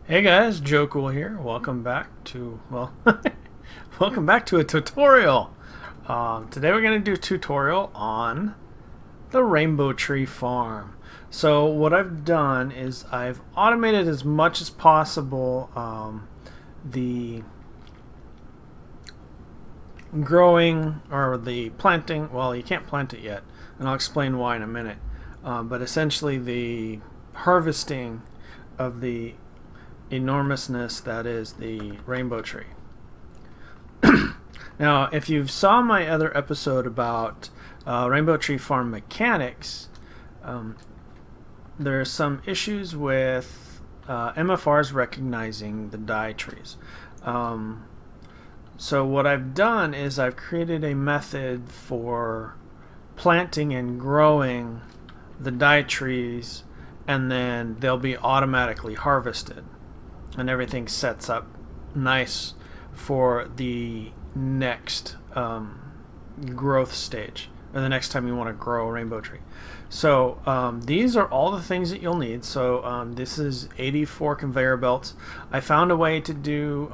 Hey guys, Joe Cool here. Welcome back to, well, welcome back to a tutorial. Today we're going to do a tutorial on the Rainbow Tree Farm. So what I've done is I've automated as much as possible the growing or the planting. Well, you can't plant it yet, and I'll explain why in a minute. But essentially the harvesting of the enormousness that is the rainbow tree. Now, if you saw my other episode about Rainbow Tree Farm mechanics, there are some issues with MFRs recognizing the die trees. So what I've done is I've created a method for planting and growing the die trees, and then they'll be automatically harvested, and everything sets up nice for the next growth stage, or the next time you want to grow a rainbow tree. So these are all the things that you'll need. So this is 84 conveyor belts. I found a way to do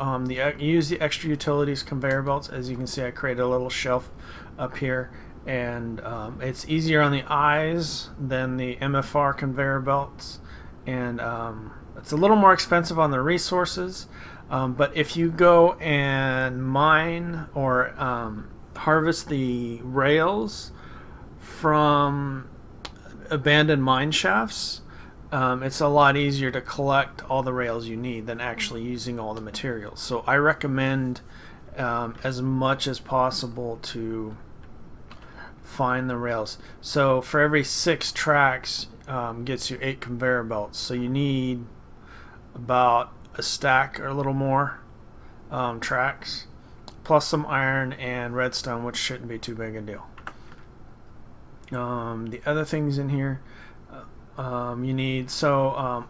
use the extra utilities conveyor belts. As you can see, I created a little shelf up here, and it's easier on the eyes than the MFR conveyor belts, and it's a little more expensive on the resources, but if you go and mine or harvest the rails from abandoned mine shafts, it's a lot easier to collect all the rails you need than actually using all the materials. So I recommend as much as possible to find the rails. So for every 6 tracks gets you 8 conveyor belts, so you need about a stack or a little more tracks, plus some iron and redstone, which shouldn't be too big a deal. The other things in here you need, so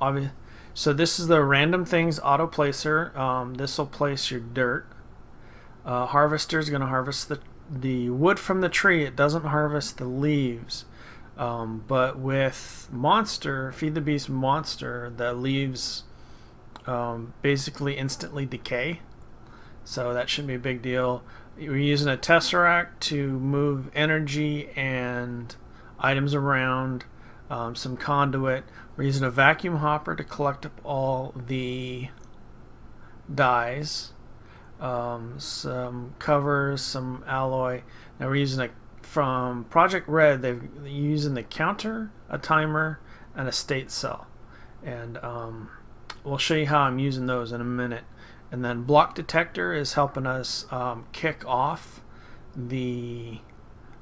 this is the random things auto placer. This will place your dirt. Harvester is going to harvest the wood from the tree. It doesn't harvest the leaves, but with monster, feed the beast monster, the leaves basically instantly decay, so that shouldn't be a big deal. We're using a tesseract to move energy and items around, some conduit. We're using a vacuum hopper to collect up all the dyes, some covers, some alloy. Now we're using from Project Red, they're using the counter, a timer, and a state cell, and we'll show you how I'm using those in a minute. And then block detector is helping us kick off the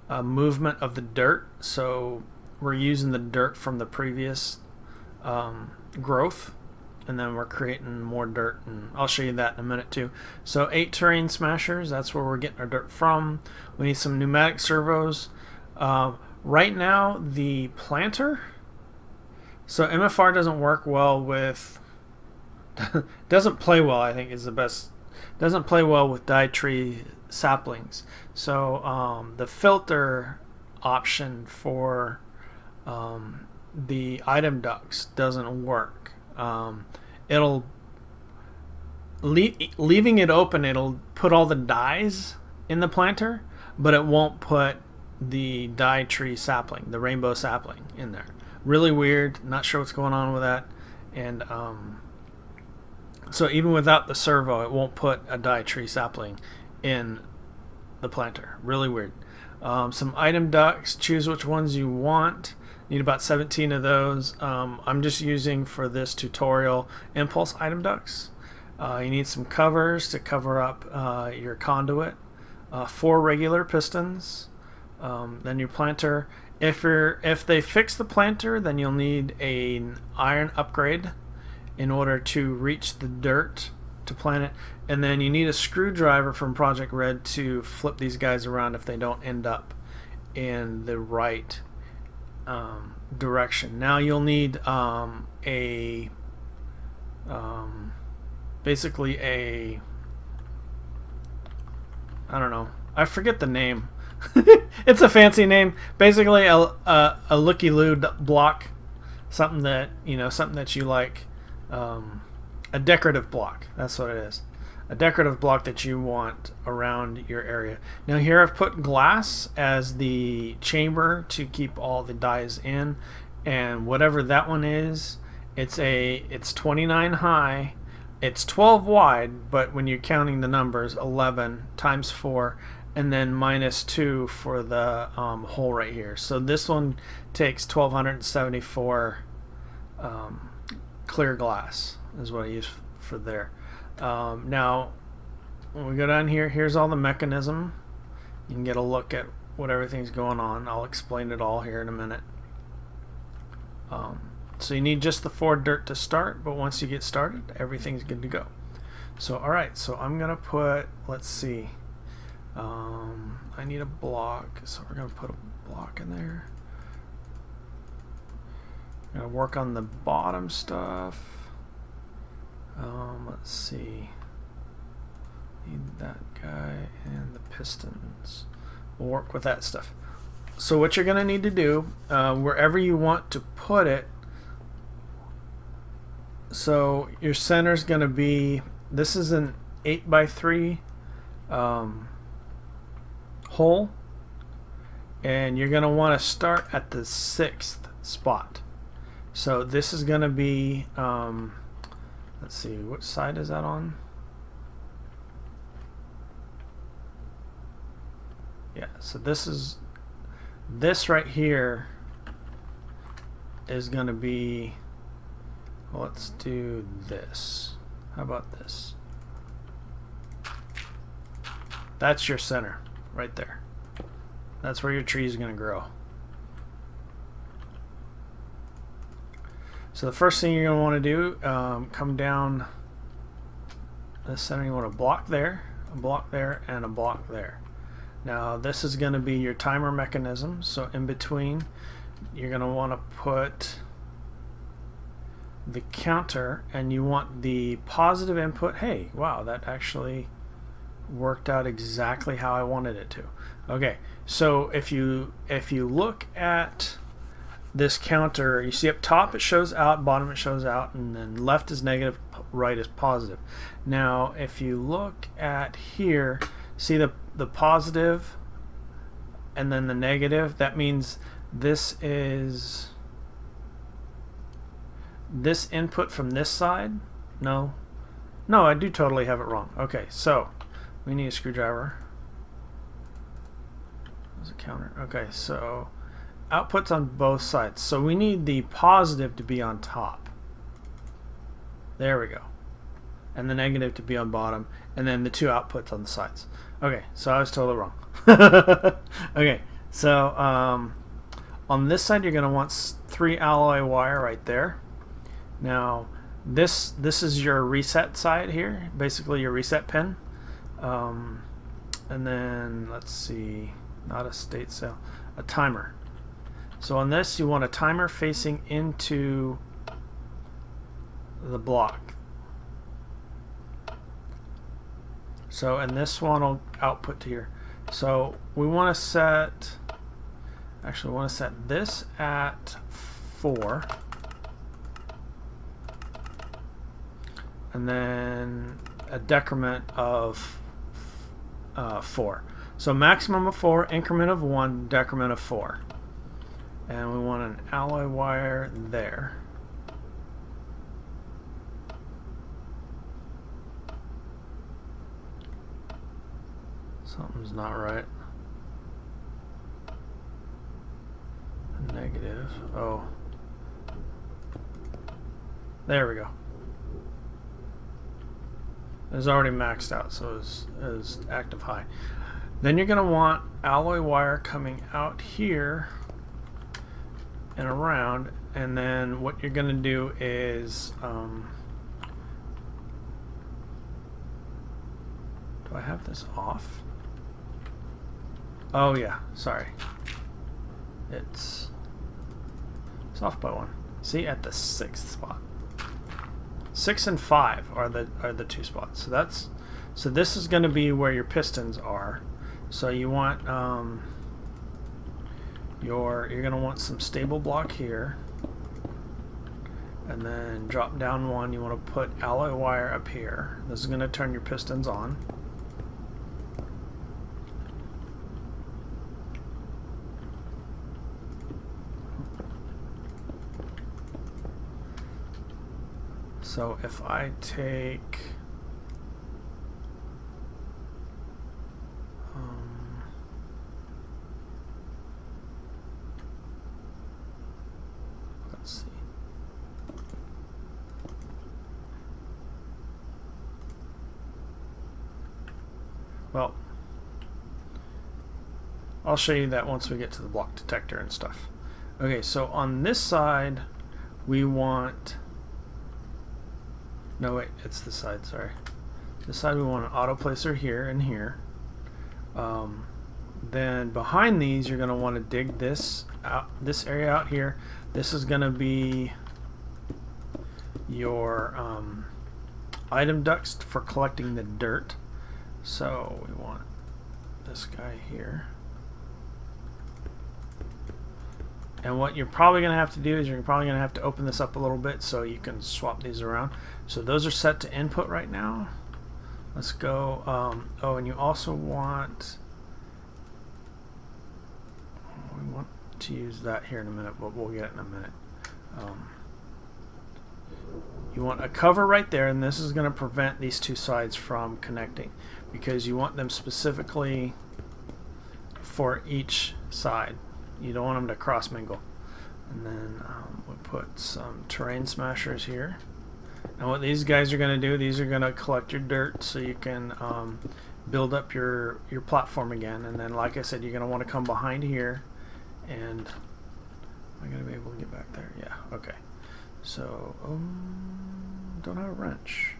movement of the dirt. So we're using the dirt from the previous growth, and then we're creating more dirt, and I'll show you that in a minute too. So 8 terrain smashers, that's where we're getting our dirt from. We need some pneumatic servos. Right now the planter, so MFR doesn't work well with doesn't play well, I think is the best. Doesn't play well with die tree saplings. So the filter option for the item ducts doesn't work. It'll leaving it open, it'll put all the dies in the planter, but it won't put the die tree sapling, the rainbow sapling, in there. Really weird. Not sure what's going on with that. And so even without the servo, it won't put a die tree sapling in the planter. Really weird. Some item ducts, choose which ones you want. Need about 17 of those. I'm just using for this tutorial impulse item ducts. You need some covers to cover up your conduit. 4 regular pistons. Then your planter. If they fix the planter, then you'll need an iron upgrade in order to reach the dirt to plant it, and then you need a screwdriver from Project Red to flip these guys around if they don't end up in the right direction. Now you'll need basically a, I don't know, I forget the name. It's a fancy name. Basically a looky-loo block, something that you like. a decorative block. That's what it is. A decorative block that you want around your area. Now here I've put glass as the chamber to keep all the dies in, and whatever that one is, it's 29 high, it's 12 wide, but when you're counting the numbers, 11 times 4, and then minus 2 for the hole right here. So this one takes 1274 clear glass is what I use for there. Now when we go down here, here's all the mechanism. You can get a look at what everything's going on. I'll explain it all here in a minute. So you need just the 4 dirt to start, but once you get started, everything's good to go. So alright, so I'm gonna put, let's see, I need a block, so we're gonna put a block in there. I'm gonna work on the bottom stuff. Let's see, need that guy and the pistons. We'll work with that stuff. So what you're gonna need to do, wherever you want to put it, so your center is gonna be, this is an 8x3 hole, and you're gonna want to start at the 6th spot. So this is gonna be, let's see, what side is that on? Yeah, so this right here is going to be, well, let's do this. How about this? That's your center right there. That's where your tree is going to grow. So the first thing you're going to want to do, come down the center. You want a block there, and a block there. Now this is going to be your timer mechanism, so in between you're going to want to put the counter, and you want the positive input. Hey, wow, that actually worked out exactly how I wanted it to. Okay, so if you look at this counter, you see up top it shows out, bottom it shows out, and then left is negative, right is positive. Now if you look at here, see the positive and then the negative, that means this is this input from this side. No, I do totally have it wrong. Okay, so we need a screwdriver. There's a counter. Okay, so outputs on both sides, so we need the positive to be on top. There we go. And the negative to be on bottom, and then the 2 outputs on the sides. Okay, so I was totally wrong. Okay, so on this side you're going to want 3 alloy wire right there. Now this is your reset side here, basically your reset pin. And then let's see, not a state cell, a timer. So on this you want a timer facing into the block. So, and this one will output to here. So we want to set, actually we want to set this at 4, and then a decrement of 4. So maximum of 4, increment of 1, decrement of 4. And we want an alloy wire there. Something's not right. Negative. Oh. There we go. It was already maxed out, so it was active high. Then you're going to want alloy wire coming out here and around, and then what you're going to do is do I have this off? Oh yeah, sorry. It's off by 1. See, at the 6th spot. 6 and 5 are the 2 spots. So this is going to be where your pistons are. So you want you're going to want some stable block here, And then drop down one, you want to put alloy wire up here. This is going to turn your pistons on. So if I take let's see. Well, I'll show you that once we get to the block detector and stuff. Okay, so on this side we want, no wait, it's this side, sorry. This side we want an auto placer here and here. Then behind these you're going to want to dig this out, this area out here. This is going to be your item ducts for collecting the dirt. So we want this guy here. And what you're probably going to have to do is you're probably going to have to open this up a little bit so you can swap these around. So those are set to input right now. Let's go. Oh, and you also want, we want to use that here in a minute, but we'll get it in a minute. You want a cover right there, and this is going to prevent these two sides from connecting because you want them specifically for each side. You don't want them to cross mingle. And then we'll put some terrain smashers here. And what these guys are going to do, these are going to collect your dirt so you can build up your platform again. And then, like I said, you're going to want to come behind here. And am I going to be able to get back there? Yeah, okay. So, don't have a wrench.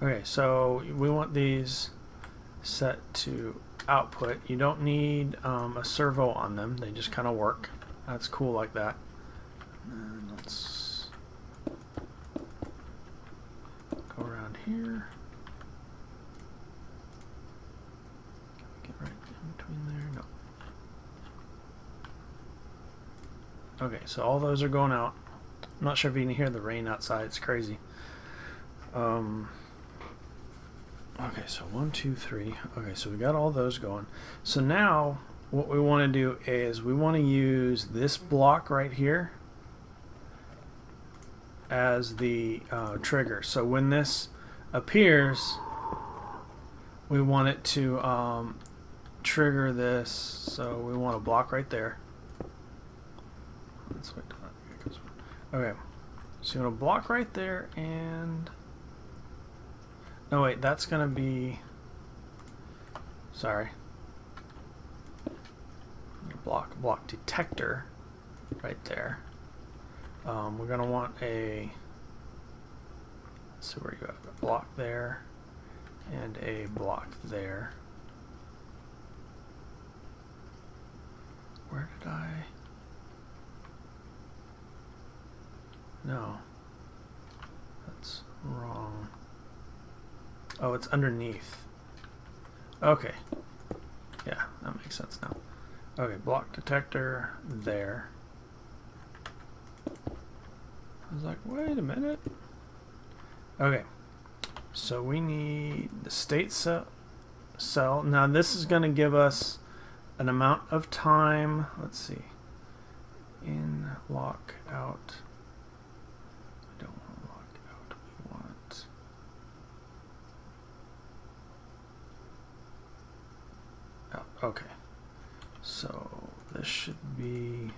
Okay, so we want these set to output. You don't need a servo on them. They just kind of work. That's cool like that. And let's go around here. Get right in between there. No. Okay, so all those are going out. I'm not sure if you can hear the rain outside. It's crazy. Okay, so 1, 2, 3. Okay, so we got all those going. So now what we want to do is we want to use this block right here as the trigger. So when this appears, we want it to trigger this. So we want a block right there. Let's wait till that goes. Okay, so you want a block right there, and no wait, that's gonna be, sorry, block detector right there. We're gonna want a, let's see where you have a block there and a block there. Where did I? No, that's wrong. Oh, it's underneath. Okay. Yeah, that makes sense now. Okay, block detector there. I was like, wait a minute. Okay, so we need the state cell. Now this is going to give us an amount of time. Let's see. In, lock, out. I don't want to lock out. We want... Oh, okay. So this should be...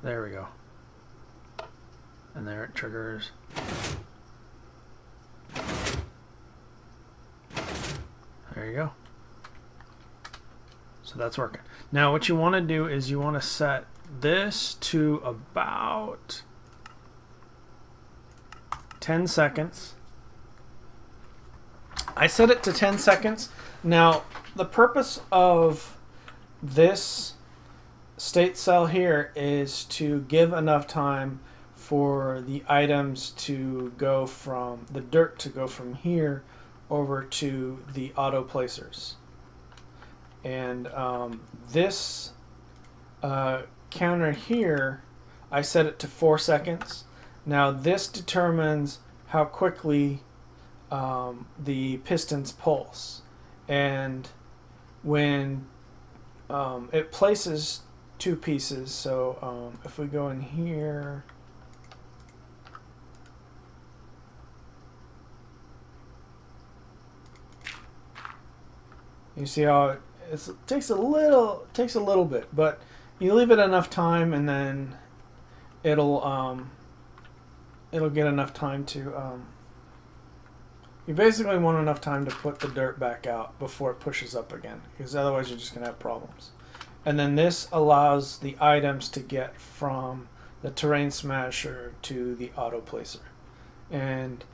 There we go. And there it triggers. There you go. So that's working. Now what you want to do is you want to set this to about 10 seconds. I set it to 10 seconds. Now the purpose of this state cell here is to give enough time for the items to go from the dirt to go from here over to the auto placers. And this counter here, I set it to 4 seconds. Now this determines how quickly the pistons pulse, and when it places 2 pieces, so if we go in here, you see how it takes a little bit, but you leave it enough time, and then it'll get enough time to you basically want enough time to put the dirt back out before it pushes up again, because otherwise you're just gonna have problems. And then this allows the items to get from the terrain smasher to the auto placer, and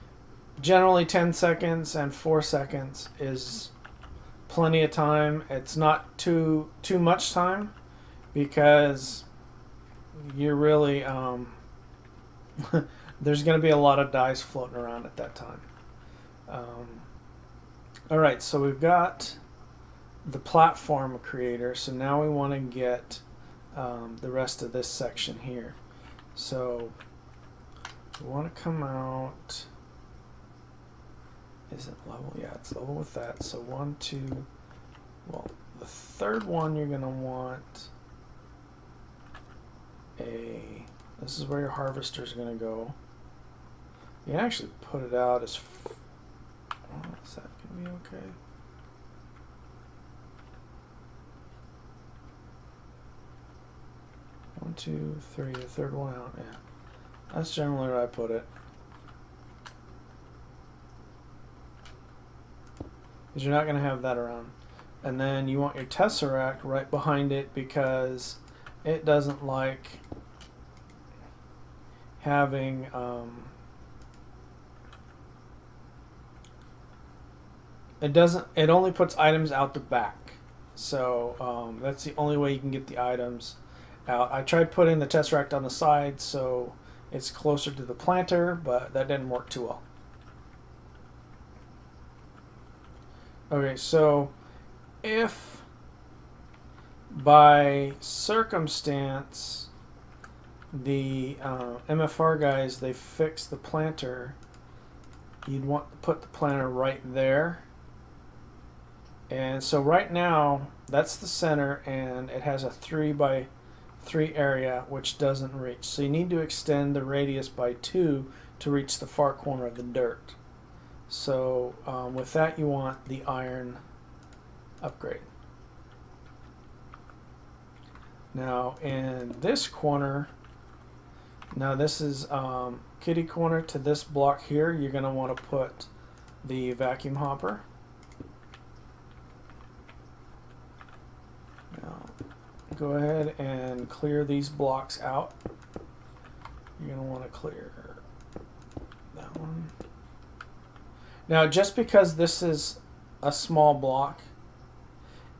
generally 10 seconds and 4 seconds is plenty of time. It's not too much time, because you're really there's going to be a lot of dice floating around at that time. Alright, so we've got the platform creator, so now we want to get the rest of this section here. So we want to come out. Is it level? Yeah, it's level with that. So 1, 2, well, the third one you're going to want this is where your harvester is going to go. You can actually put it out as, is that going to be okay? One, two, three, the third one out, yeah. That's generally where I put it. Because you're not going to have that around. And then you want your tesseract right behind it, because it doesn't like having it only puts items out the back. So that's the only way you can get the items out. I tried putting the tesseract on the side so it's closer to the planter, but that didn't work too well. Okay, so if by circumstance the MFR guys, they fix the planter, you'd want to put the planter right there. And so right now that's the center, and it has a 3 by 3 area which doesn't reach. So you need to extend the radius by 2 to reach the far corner of the dirt. So with that you want the iron upgrade. Now in this corner, now this is kitty corner to this block here, you're going to want to put the vacuum hopper. Now go ahead and clear these blocks out. You're going to want to clear that one. Now just because this is a small block,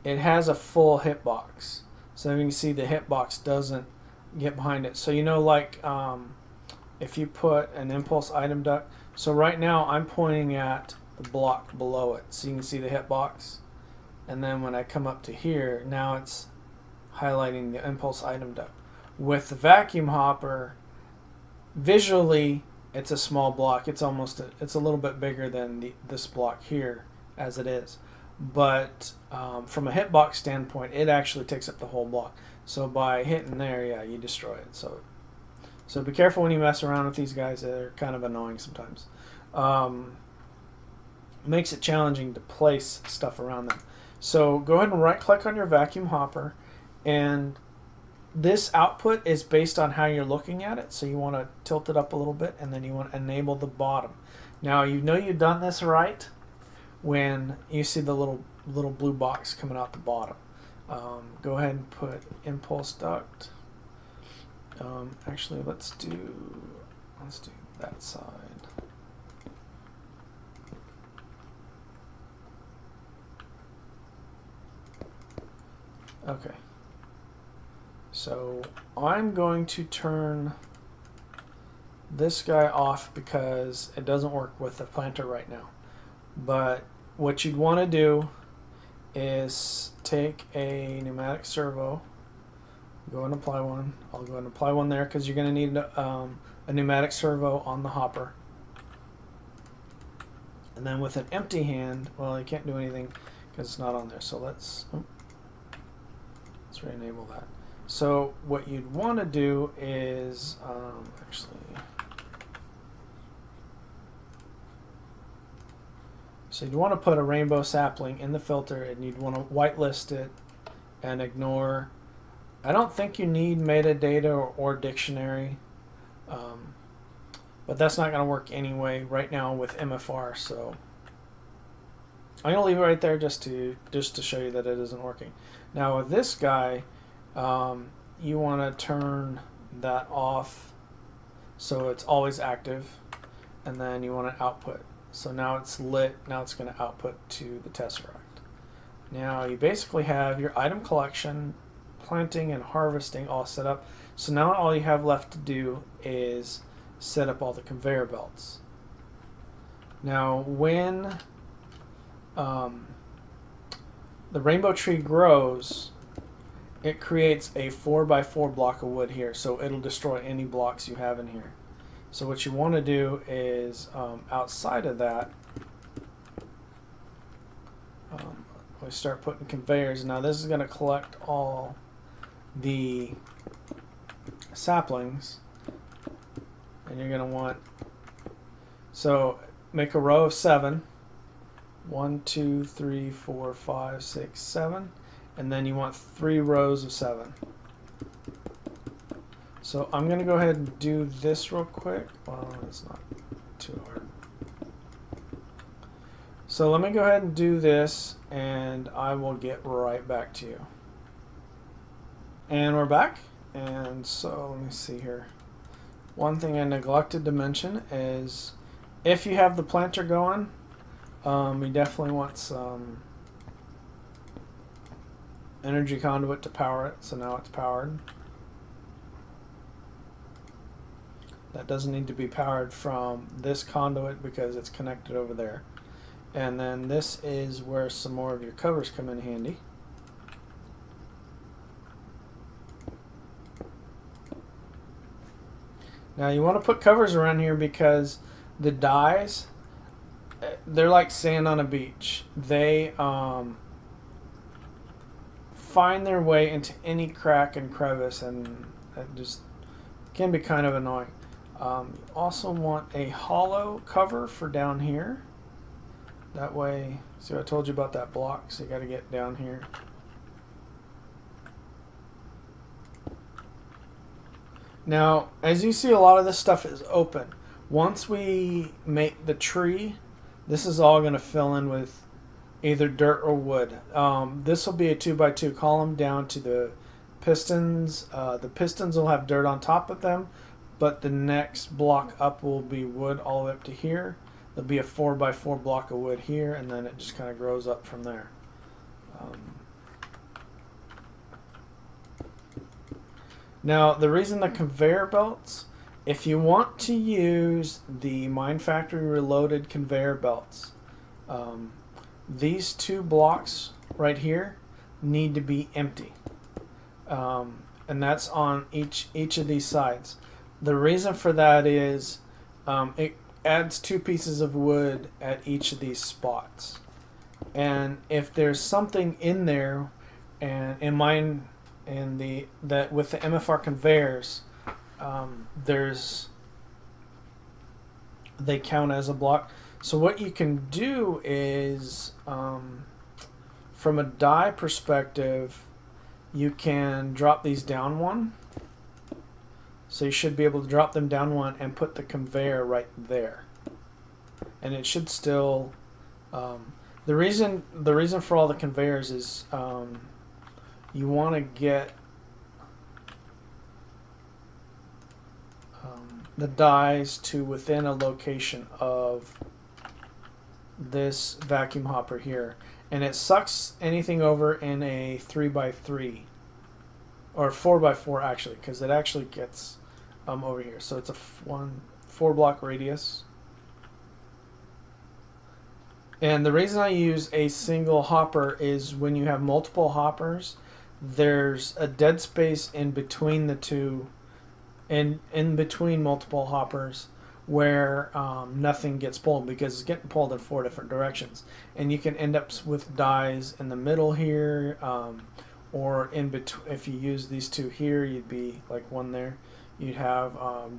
it has a full hitbox. So you can see the hitbox doesn't get behind it. So you know, like if you put an impulse item duct, so right now I'm pointing at the block below it, so you can see the hitbox, and then when I come up to here, now it's highlighting the impulse item duct. With the vacuum hopper, visually it's a small block. It's almost it's a little bit bigger than this block here as it is, but from a hitbox standpoint, it actually takes up the whole block. So by hitting there, yeah, you destroy it. So be careful when you mess around with these guys. They're kind of annoying sometimes. Makes it challenging to place stuff around them. So go ahead and right click on your vacuum hopper, and this output is based on how you're looking at it. So you want to tilt it up a little bit, and then you want to enable the bottom. Now you know you've done this right when you see the little blue box coming out the bottom. Go ahead and put impulse duct. Actually, let's do that side. Okay. So I'm going to turn this guy off because it doesn't work with the planter right now. But what you'd want to do is take a pneumatic servo, go and apply one. I'll go and apply one there because you're going to need a pneumatic servo on the hopper. And then with an empty hand, well, you can't do anything because it's not on there. So let's re-enable that. So what you'd want to do is so you'd want to put a rainbow sapling in the filter, and you'd want to whitelist it and ignore. I don't think you need metadata or dictionary, but that's not going to work anyway right now with MFR. So I'm going to leave it right there just to show you that it isn't working. Now with this guy, you want to turn that off so it's always active, and then you want to output. So now it's lit, now it's going to output to the tesseract. Now you basically have your item collection, planting, and harvesting all set up. So now all you have left to do is set up all the conveyor belts. Now when the rainbow tree grows, it creates a 4x4 block of wood here, so it'll destroy any blocks you have in here. So what you want to do is outside of that, we start putting conveyors. Now this is going to collect all the saplings, and you're going to want, so make a row of 7. 1, 2, 3, 4, 5, 6, 7, and then you want 3 rows of 7. So I'm going to go ahead and do this real quick. Well, it's not too hard. So let me go ahead and do this, and I will get right back to you. And we're back. And so let me see here. One thing I neglected to mention is if you have the planter going, you definitely want some energy conduit to power it. So now it's powered. That doesn't need to be powered from this conduit because it's connected over there. And then this is where some more of your covers come in handy. Now you want to put covers around here because the dies, they're like sand on a beach. They find their way into any crack and crevice, and it just can be kind of annoying. You also want a hollow cover for down here. That way, see what I told you about that block, so you got to get down here. Now, as you see, a lot of this stuff is open. Once we make the tree, this is all going to fill in with either dirt or wood. This will be a 2x2 column down to the pistons. The pistons will have dirt on top of them, but the next block up will be wood all the way up to here. There'll be a 4x4 block of wood here, and then it just kind of grows up from there. Now, the reason the conveyor belts, if you want to use the Mine Factory Reloaded conveyor belts, these 2 blocks right here need to be empty. And that's on each of these sides. The reason for that is it adds 2 pieces of wood at each of these spots. And if there's something in there, and in mine, that with the MFR conveyors, they count as a block. So what you can do is, from a die perspective, you can drop these down 1. So you should be able to drop them down 1 and put the conveyor right there. And it should still, the reason for all the conveyors is you want to get the dies to within a location of this vacuum hopper here, and it sucks anything over in a 3x3 or 4x4 actually, because it actually gets over here. So it's a 4 block radius. And the reason I use a single hopper is when you have multiple hoppers, there's a dead space in between the two, and in between multiple hoppers, where nothing gets pulled, because it's getting pulled in 4 different directions, and you can end up with dies in the middle here, or in between. If you use these two here, you'd be like one there, you'd have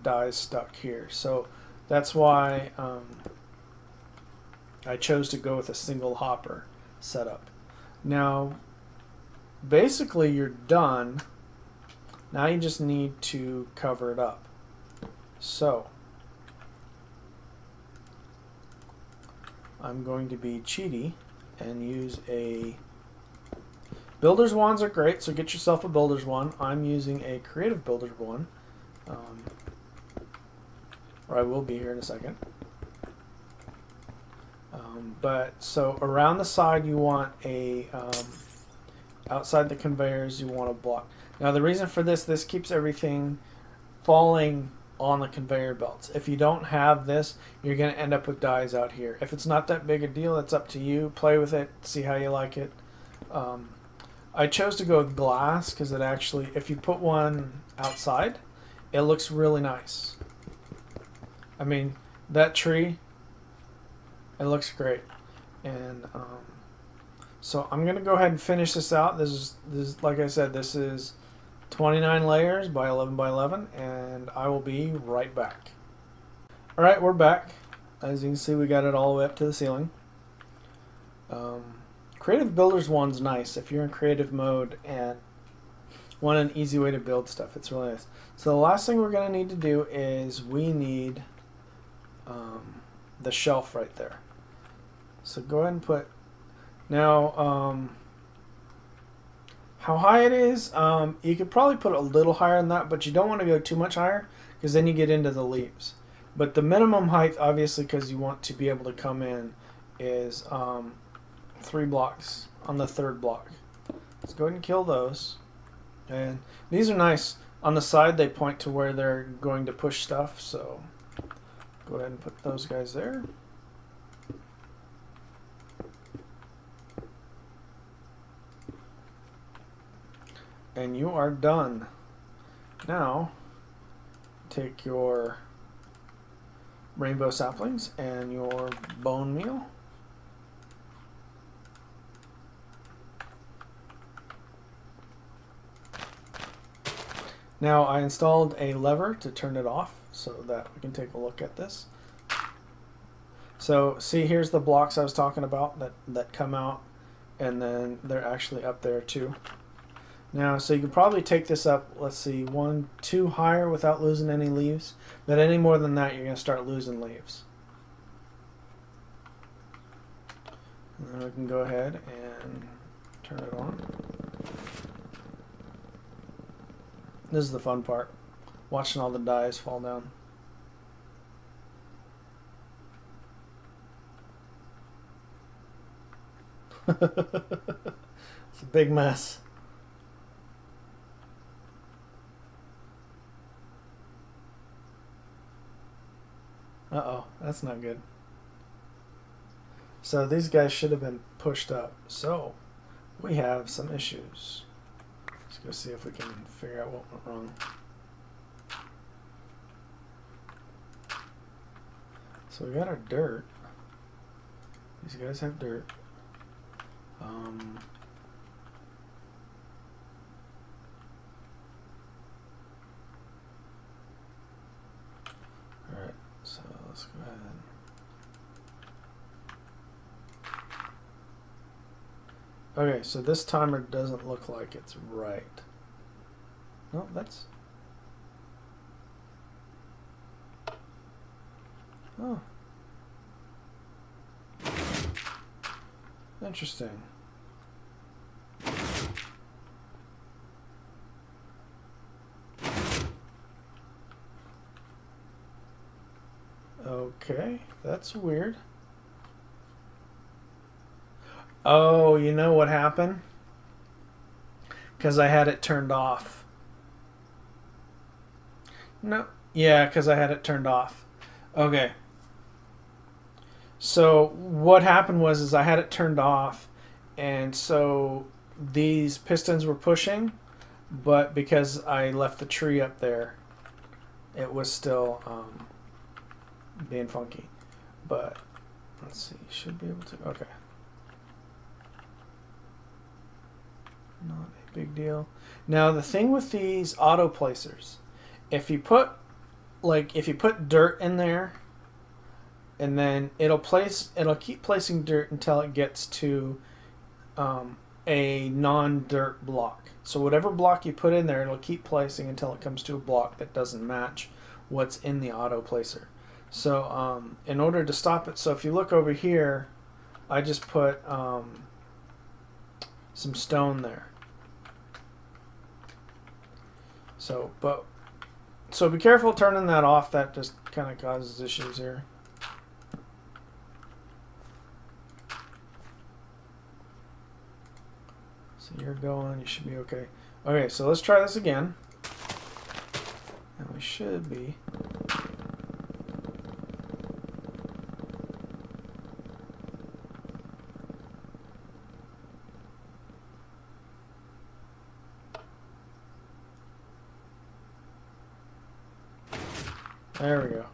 dies stuck here. So that's why I chose to go with a single hopper setup. Now basically you're done. Now you just need to cover it up. So I'm going to be cheaty and use a builder's wands. Are great, so get yourself a builder's wand. I'm using a creative builder's wand, or I will be here in a second. But so around the side you want a outside the conveyors you want a block. Now the reason for this keeps everything falling on the conveyor belts. If you don't have this, you're going to end up with dies out here. If it's not that big a deal, it's up to you. Play with it, see how you like it. I chose to go with glass because it actually, if you put one outside, it looks really nice. I mean, that tree, it looks great. And so I'm going to go ahead and finish this out. This is like I said, this is 29 layers by 11 by 11, and I will be right back. Alright, we're back. As you can see, we got it all the way up to the ceiling. Creative Builder's Wand's nice if you're in creative mode and want an easy way to build stuff. It's really nice. So the last thing we're going to need to do is we need the shelf right there. So go ahead and put, now how high it is, you could probably put it a little higher than that, but you don't want to go too much higher because then you get into the leaves. But the minimum height, obviously, because you want to be able to come in, is 3 blocks on the 3rd block. Let's go ahead and kill those. And these are nice. On the side, they point to where they're going to push stuff, so go ahead and put those guys there. And you are done. Now, take your rainbow saplings and your bone meal. Now, I installed a lever to turn it off so that we can take a look at this. So, see, here's the blocks I was talking about that come out, and then they're actually up there too. Now, so you can probably take this up, let's see, 1, 2 higher without losing any leaves. But any more than that, you're going to start losing leaves. And then we can go ahead and turn it on. This is the fun part, watching all the dies fall down. It's a big mess. Uh-oh, that's not good. So these guys should have been pushed up. So we have some issues. Let's go see if we can figure out what went wrong. So we got our dirt. These guys have dirt. Alright, so let's go ahead. Okay, so this timer doesn't look like it's right. No, that's... Oh. Interesting. Okay, that's weird. Oh, you know what happened? Because I had it turned off. No. Yeah, because I had it turned off. Okay. So what happened was is I had it turned off, and so these pistons were pushing, but because I left the tree up there, it was still being funky. But let's see, should be able to. Okay. Not a big deal. Now the thing with these auto placers, if you put dirt in there, and then it'll keep placing dirt until it gets to a non-dirt block. So whatever block you put in there, it'll keep placing until it comes to a block that doesn't match what's in the auto placer. So in order to stop it, so if you look over here, I just put some stone there. So be careful turning that off. That just kind of causes issues here. So you're going, you should be okay. Okay, so let's try this again. And we should be. There we go.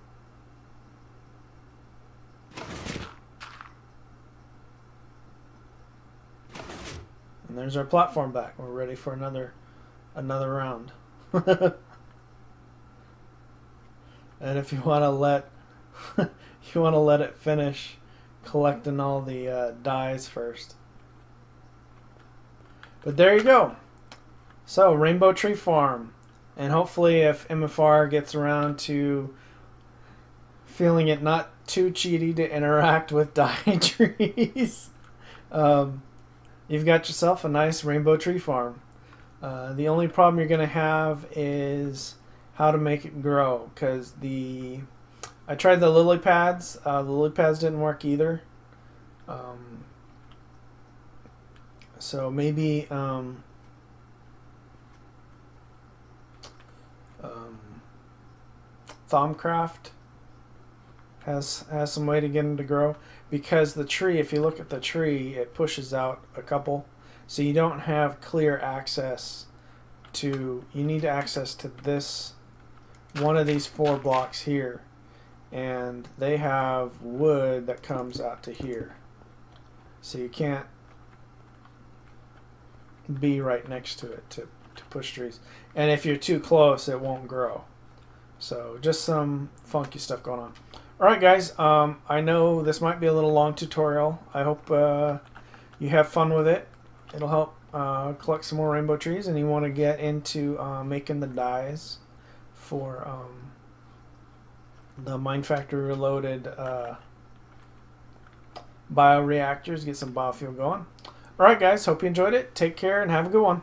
And there's our platform back. We're ready for another round. And if you want to let it finish collecting all the dyes first. But there you go. So Rainbow Tree Farm. And hopefully if MFR gets around to feeling it not too cheaty to interact with dye trees, you've got yourself a nice rainbow tree farm. The only problem you're going to have is how to make it grow, because I tried the lily pads. The lily pads didn't work either. So maybe Thaumcraft has some way to get them to grow, because the tree, if you look at the tree, it pushes out a couple, so you don't have clear access to, you need access to this one of these 4 blocks here, and they have wood that comes out to here, so you can't be right next to it to push trees, and if you're too close it won't grow. So just some funky stuff going on. Alright guys, I know this might be a little long tutorial. I hope you have fun with it. It'll help collect some more rainbow trees, and you want to get into making the dyes for the Mine Factory Reloaded bioreactors. Get some biofuel going. Alright guys, hope you enjoyed it. Take care and have a good one.